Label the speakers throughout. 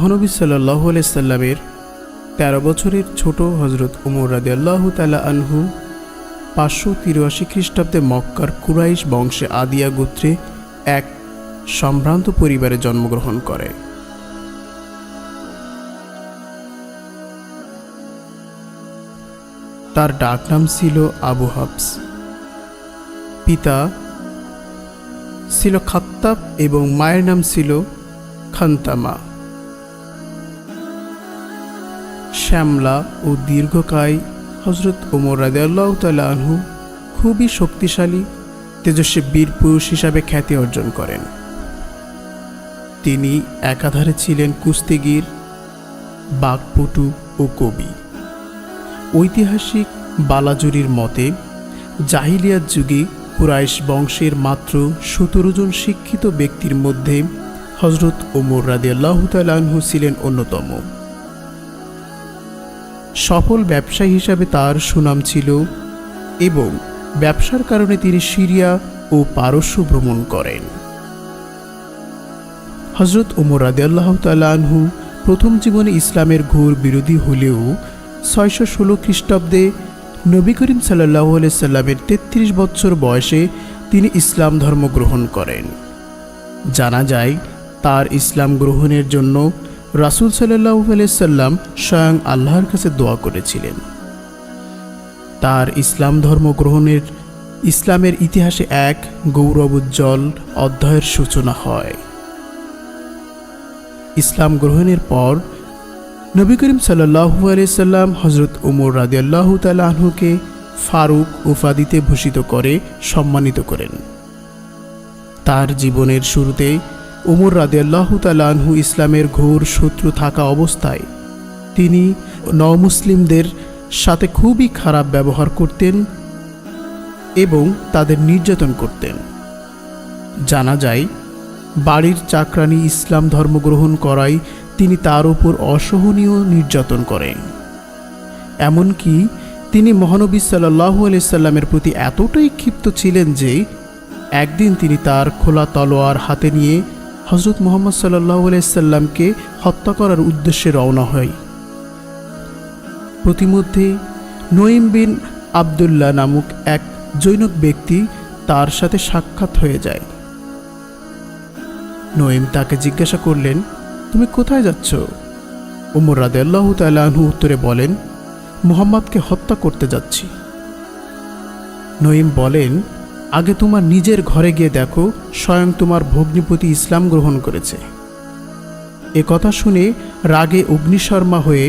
Speaker 1: মহানবী সাল্লাল্লাহু আলাইহি সাল্লামের ১৩ বছরের ছোট হযরত ওমর রাদিয়াল্লাহু তাআলা আনহু ৫৮৩ খ্রিস্টাব্দে মক্কার কুরাইশ বংশে আদিয়া গোত্রে এক সম্ভ্রান্ত পরিবারে জন্মগ্রহণ করে। তার ডাকনাম ছিল আবু হাফস। পিতা ছিল খাত্তাব এবং মায়ের নাম ছিল খান্তামা। শ্যামলা ও দীর্ঘকায় হযরত ওমর রাদিয়াল্লাহু তাআলা আনহু খুবই শক্তিশালী তেজস্বী বীর পুরুষ হিসাবে খ্যাতি অর্জন করেন। তিনি একাধারে ছিলেন কুস্তিগীর, বাকপটু ও কবি। ঐতিহাসিক বালাজুরির মতে জাহিলিয়াত যুগে কুরাইশ বংশের মাত্র ১৭ জন শিক্ষিত ব্যক্তির মধ্যে হযরত ওমর রাদিয়াল্লাহু তাআলা আনহু ছিলেন অন্যতম। সফল ব্যবসায়ী হিসাবে তার সুনাম ছিল এবং ব্যবসার কারণে তিনি সিরিয়া ও পারস্য ভ্রমণ করেন। হযরত ওমর রাদিয়াল্লাহু তাআলা আনহু প্রথম জীবনে ইসলামের ঘোর বিরোধী হলেও ৬১৬ খ্রিস্টাব্দে নবী করিম সাল্লাল্লাহু আলাইহি সাল্লামের ৩৩ বছর বয়সে তিনি ইসলাম ধর্ম গ্রহণ করেন। জানা যায় তার ইসলাম গ্রহণের জন্য রাসূল সাল্লাল্লাহু আলাইহি সাল্লাম স্বয়ং আল্লাহর কাছে দোয়া করেছিলেন। তার ইসলাম ধর্ম গ্রহণের ইসলামের ইতিহাসে এক গৌরবোজ্জ্বল অধ্যায়ের সূচনা হয়। ইসলাম গ্রহণের পর নবী করিম সাল্লাল্লাহু আলাইহি সাল্লাম হযরত ওমর রাদিয়াল্লাহু তাআলা আনহুকে ফারুক উপাধিতে ভূষিত করে সম্মানিত করেন। তার জীবনের শুরুতে ওমর রাদিয়াল্লাহু তাআলা আনহু ইসলামের ঘোর শত্রু থাকা অবস্থায় তিনি নওমুসলিমদের সাথে খুবই খারাপ ব্যবহার করতেন এবং তাদের নির্যাতন করতেন। জানা যায় বাড়ির চাকরানী ইসলাম ধর্ম গ্রহণ করায় তিনি তার উপর অসহনীয় নির্যাতন করেন। এমনকি তিনি মহানবী সাল্লাল্লাহু আলাইহি সাল্লামের প্রতি এতটাই ক্ষিপ্ত ছিলেন যে একদিন তিনি তার খোলা তলোয়ার হাতে নিয়ে হযরত মুহাম্মদ সাল্লাল্লাহু আলাইহি সাল্লামকে হত্যা করার উদ্দেশ্যে রওনা হয়। প্রতিমধ্যে নঈম বিন আবদুল্লাহ নামক এক জৈনক ব্যক্তি তার সাথে সাক্ষাৎ হয়ে যায়। নঈম তাকে জিজ্ঞাসা করলেন, তুমি কোথায় যাচ্ছ? ওমর রাদিয়াল্লাহু তাআলা আনহু উত্তরে বলেন, মুহাম্মদকে হত্যা করতে যাচ্ছি। নঈম বলেন, আগে তোমার নিজের ঘরে গিয়ে দেখো, স্বয়ং তোমার ভগ্নিপতি ইসলাম গ্রহণ করেছে। এ কথা শুনে রাগে অগ্নিশর্মা হয়ে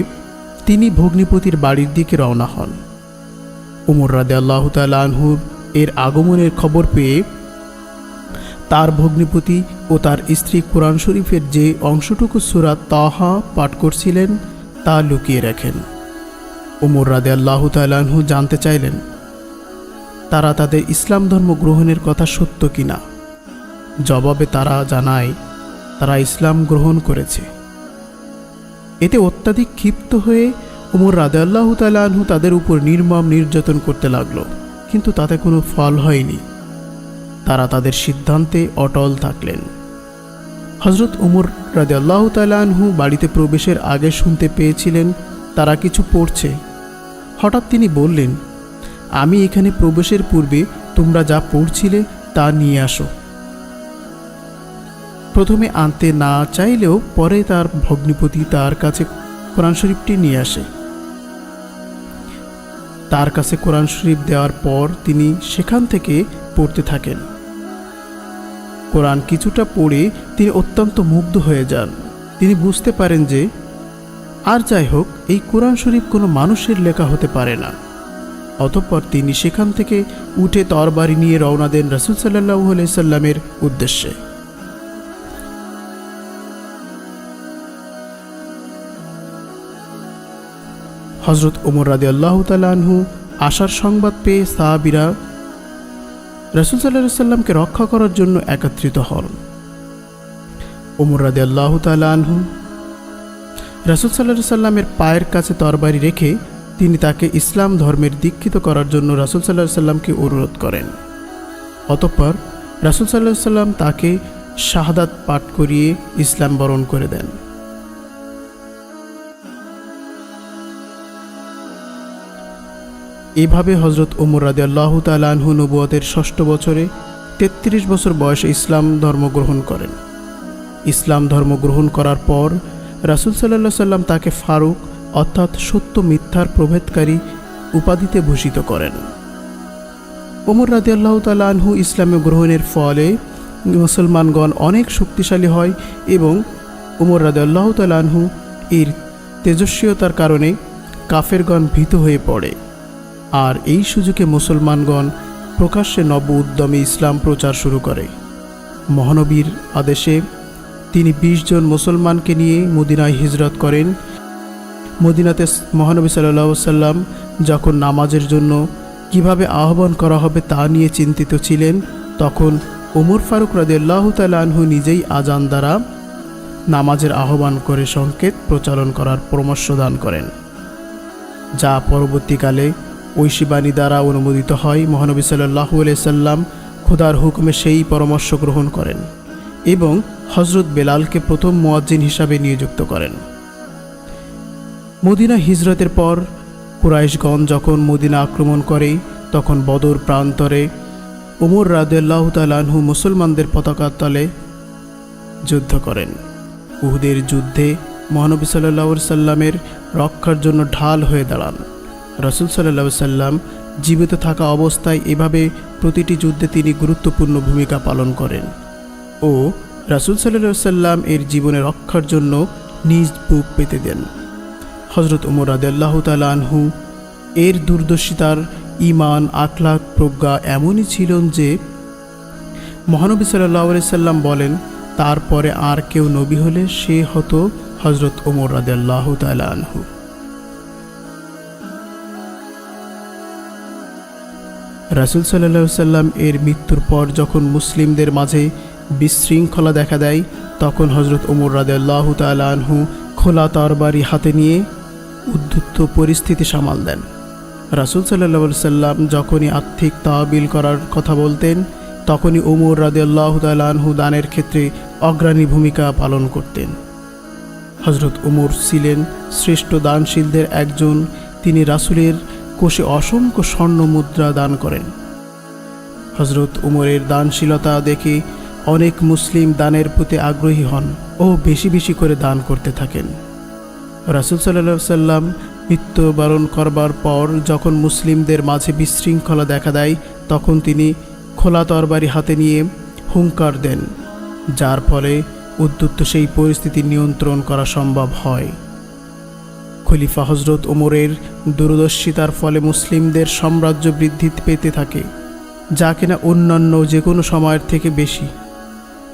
Speaker 1: তিনি ভগ্নিপতির বাড়ির দিকে রওনা হন। ওমর রাদিয়াল্লাহু তাআলা আনহু এর আগমনের খবর পেয়ে তার ভগ্নিপতি ও তার স্ত্রী কোরআন শরীফের যে অংশটুকু সূরা তাহা পাঠ করছিলেন তা লুকিয়ে রাখেন। ওমর রাদিয়াল্লাহু তাআলা আনহু জানতে চাইলেন তারা তাদের ইসলাম ধর্ম গ্রহণের কথা সত্য কিনা। জবাবে তারা জানায় তারা ইসলাম গ্রহণ করেছে। এতে অত্যাধিক ক্ষিপ্ত হয়ে ওমর রাদিয়াল্লাহু তাআলা আনহু তাদের উপর নির্মম নির্যাতন করতে লাগলো, কিন্তু তাতে কোনো ফল হয়নি। তারা তাদের সিদ্ধান্তে অটল থাকলেন। হযরত ওমর রাদিয়াল্লাহু তাআলা আনহু বাড়িতে প্রবেশের আগে শুনতে পেয়েছিলেন তারা কিছু পড়ছে। হঠাৎ তিনি বললেন, আমি এখানে প্রবেশের পূর্বে তোমরা যা পড়ছিলে তা নিয়ে আসো। প্রথমে আনতে না চাইলেও পরে তার ভগ্নিপতি তার কাছে কোরআন শরীফটি নিয়ে আসে। তার কাছে কোরআন শরীফ দেওয়ার পর তিনি সেখান থেকে পড়তে থাকেন। কোরআন কিছুটা পড়ে তিনি অত্যন্ত মুগ্ধ হয়ে যান। তিনি বুঝতে পারেন যে আর যাই হোক, এই কোরআন শরীফ কোনো মানুষের লেখা হতে পারে না। অতঃপর তিনি সেখান থেকে উঠে তরবারি নিয়ে রওনা দেন রাসূল সাল্লাল্লাহু আলাইহি সাল্লামের উদ্দেশ্যে। হযরত ওমর রাদিয়াল্লাহু তাআলা আনহু আসার সংবাদ পেয়ে সাহাবীরা রাসূল সাল্লাল্লাহু আলাইহি সাল্লামকে রক্ষা করার জন্য একত্রিত হন। ওমর রাদিয়াল্লাহু তাআলা আনহু রাসূল সাল্লাল্লাহু আলাইহি সাল্লামের পায়ের কাছে তরবারি রেখে তিনি তাকে ইসলাম ধর্মের দীক্ষিত করার জন্য রাসূল সাল্লাল্লাহু আলাইহি সাল্লামকে অনুরোধ করেন। অতঃপর রাসূল সাল্লাল্লাহু আলাইহি সাল্লাম তাকে শাহাদাত পাঠ করিয়ে ইসলাম বরণ করে দেন। এভাবে হজরত ওমর রাদিয়াল্লাহু তাআলা আনহু নবুয়তের ৬ষ্ঠ বছরে ৩৩ বছর বয়সে ইসলাম ধর্ম গ্রহণ করেন। ইসলাম ধর্ম গ্রহণ করার পর রাসূল সাল্লাল্লাহু আলাইহি সাল্লাম তাকে ফারুক অর্থাৎ সত্য মিথ্যার প্রভেদকারী উপাধিতে ভূষিত করেন। ওমর রাদিয়াল্লাহু তাআলা আনহু ইসলামে গ্রহণের ফলে মুসলমানগণ অনেক শক্তিশালী হয় এবং ওমর রাদিয়াল্লাহু তাআলা আনহু এর তেজস্বিতার কারণে কাফেরগণ ভীত হয়ে পড়ে। আর এই সুযোগে মুসলমানগণ প্রকাশ্যে নব উদ্যমে ইসলাম প্রচার শুরু করে। মহানবীর আদেশে তিনি ২০ জন মুসলমানকে নিয়ে মদিনায় হিজরত করেন। মদিনাতে মহানবী সাল্লাল্লাহু আলাইহি সাল্লাম যখন নামাজের জন্য কিভাবে আহ্বান করা হবে তা নিয়ে চিন্তিত ছিলেন, তখন ওমর ফারুক রাদিয়াল্লাহু তাআলা আনহু নিজেই আজান দ্বারা নামাজের আহ্বান করে সংকেত প্রচারণ করার পরামর্শ দান করেন, যা পরবর্তীকালে ঐশী বাণী দ্বারা অনুমোদিত হয়। মহানবী সাল্লাল্লাহু আলাইহি সাল্লাম খোদার হুকুমে সেই পরামর্শ গ্রহণ করেন এবং হযরত বেলালকে প্রথম মুয়াজ্জিন হিসাবে নিযুক্ত করেন। মদিনা হিজরতের পর কুরাইশগণ যখন মদিনা আক্রমণ করে, তখন বদর প্রান্তরে ওমর রাদিয়াল্লাহু তাআলা আনহু মুসলমানদের পতাকার তলে যুদ্ধ করেন। উহুদের যুদ্ধে মহানবী সাল্লাল্লাহু আলাইহি সাল্লামের রক্ষার জন্য ঢাল হয়ে দাঁড়ান। রাসূল সাল্লাল্লাহু আলাইহি সাল্লাম জীবিত থাকা অবস্থায় এভাবে প্রতিটি যুদ্ধে তিনি গুরুত্বপূর্ণ ভূমিকা পালন করেন ও রাসূল সাল্লাল্লাহু আলাইহি সাল্লাম এর জীবনে রক্ষার জন্য নিজ বুক পেতে দেন। হযরত ওমর রাদিয়াল্লাহু তাআলা আনহু এর দূরদর্শিতার ঈমান, আখলাক, প্রজ্ঞা এমনই ছিলেন যে মহানবী সাল্লাল্লাহু আলাইহি সাল্লাম বলেন, তারপরে আর কেউ নবী হলে সে হতো হযরত ওমর রাদিয়াল্লাহু তাআলা আনহু। রাসূল সাল্লাল্লাহু আলাইহি সাল্লাম এর মৃত্যুর পর যখন মুসলিমদের মাঝে বিশৃঙ্খলা দেখা দেয়, তখন হযরত ওমর রাদিয়াল্লাহু তাআলা আনহু খোলা তরবারি হাতে নিয়ে উদ্ধত্ত পরিস্থিতি সামাল দেন। রাসূল সাল্লাল্লাহু আলাইহি সাল্লাম যখনই আর্থিক তহবিল করার কথা বলতেন, তখনই ওমর রাদিয়াল্লাহু তাআলা আনহু দানের ক্ষেত্রে অগ্রণী ভূমিকা পালন করতেন। হযরত ওমর ছিলেন শ্রেষ্ঠ দানশীলদের একজন। তিনি রাসূলের কোষে অসংখ্য স্বর্ণ মুদ্রা দান করেন। হযরত ওমরের দানশীলতা দেখে অনেক মুসলিম দানের প্রতি আগ্রহী হন ও বেশি বেশি করে দান করতে থাকেন। রাসূল সাল্লাল্লাহু আলাইহি সাল্লাম মৃত্যুবরণ করবার পর যখন মুসলিমদের মাঝে বিশৃঙ্খলা দেখা দেয়, তখন তিনি খোলা তরবারি হাতে নিয়ে হুঙ্কার দেন, যার ফলে উদ্ধত্ত সেই পরিস্থিতি নিয়ন্ত্রণ করা সম্ভব হয়। খলিফা হযরত ওমরের দূরদর্শিতার ফলে মুসলিমদের সাম্রাজ্য বৃদ্ধি পেতে থাকে, যা কিনা অন্যান্য যে কোনো সময়ের থেকে বেশি।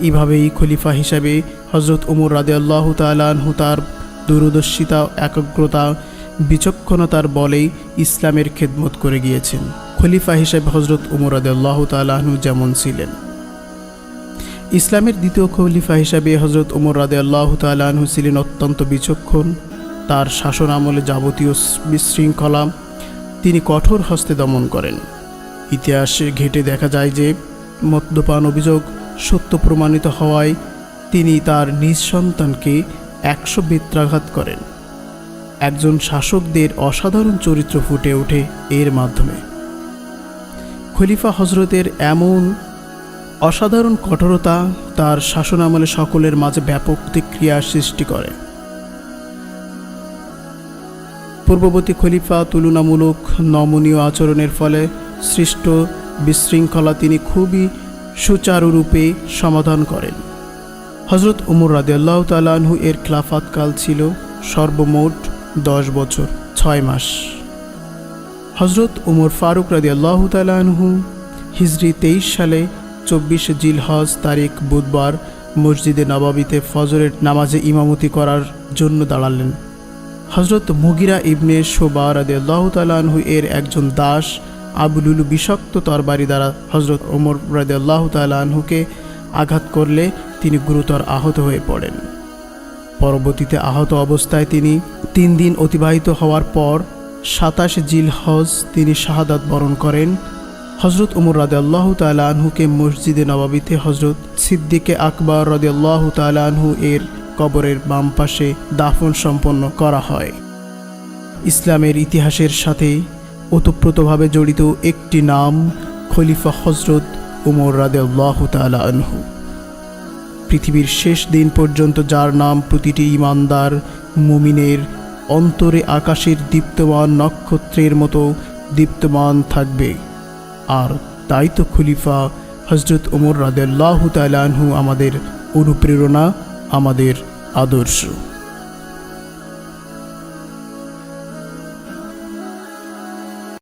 Speaker 1: এভাবেই খলিফা হিসাবে হযরত ওমর রাদিয়াল্লাহু তাআলা আনহু তার দূরদর্শিতা, একাগ্রতা, বিচক্ষণতার বলেই ইসলামের খেদমত করে গিয়েছেন। খলিফা হিসেবে হযরত ওমর রাদিয়াল্লাহু তাআলা আনহু যেমন ছিলেন, ইসলামের দ্বিতীয় খলিফা হিসাবে হযরত ওমর রাদিয়াল্লাহু তাআলা আনহু ছিলেন অত্যন্ত বিচক্ষণ। তার শাসন আমলে যাবতীয় বিশৃঙ্খলা তিনি কঠোর হস্তে দমন করেন। ইতিহাসে ঘেঁটে দেখা যায় যে মদ্যপান অভিযোগ সত্য প্রমাণিত হওয়ায় তিনি তার নিজ সন্তানকে 100 বেত্রাঘাত করেন। একজন শাসকদের অসাধারণ চরিত্র ফুটে ওঠে এর মাধ্যমে। খলিফা হযরতের এমন অসাধারণ কঠোরতা তার শাসনামলে সকলের মাঝে ব্যাপক প্রতিক্রিয়ার সৃষ্টি করে। পূর্ববর্তী খলিফা তুলনামূলক নমনীয় আচরণের ফলে সৃষ্ট বিশৃঙ্খলা তিনি খুবই সুচারুরূপে সমাধান করেন। হযরত ওমর রাদিয়াল্লাহু তাআলা আনহু এর খিলাফতকাল ছিল সর্বমোট 10 বছর 6 মাস। হযরত ওমর ফারুক রাদিয়াল্লাহু তাআলা আনহু হিজরি 23 সালে 24 জিলহজ তারিখ বুধবার মসজিদে নববীতে ফজরের নামাজে ইমামতি করার জন্য দাঁড়ালেন। হযরত মুগিরা ইবনে শুবা রাদিয়াল্লাহু তাআলা আনহু এর একজন দাস আবু লুলু বিষাক্ত তরবারি দ্বারা হযরত ওমর রাদিয়াল্লাহু তাআলা আনহুকে আঘাত করলে তিনি গুরুতর আহত হয়ে পড়েন। পরবর্তীতে আহত অবস্থায় তিনি 3 দিন অতিবাহিত হওয়ার পর 27 জিলহজ তিনি শাহাদাত বরণ করেন। হযরত ওমর রাদিয়াল্লাহু তাআলা আনহুকে মসজিদে নববীতে হযরত সিদ্দিকে আকবর রাদিয়াল্লাহু তাআলা আনহু এর কবরের বাম পাশে দাফন সম্পন্ন করা হয়। ইসলামের ইতিহাসের সাথে ওতপ্রোতভাবে জড়িত একটি নাম খলিফা হজরত উমর রাদিয়াল্লাহু তাআলা আনহু। পৃথিবীর শেষ দিন পর্যন্ত যার নাম প্রতিটি ঈমানদার মুমিনের অন্তরে আকাশের দীপ্তমান নক্ষত্রের মতো দীপ্তমান থাকবে। আর তাই তো খলিফা হজরত উমর রাদিয়াল্লাহু তাআলা আনহু আমাদের অনুপ্রেরণা, আমাদের আদর্শ।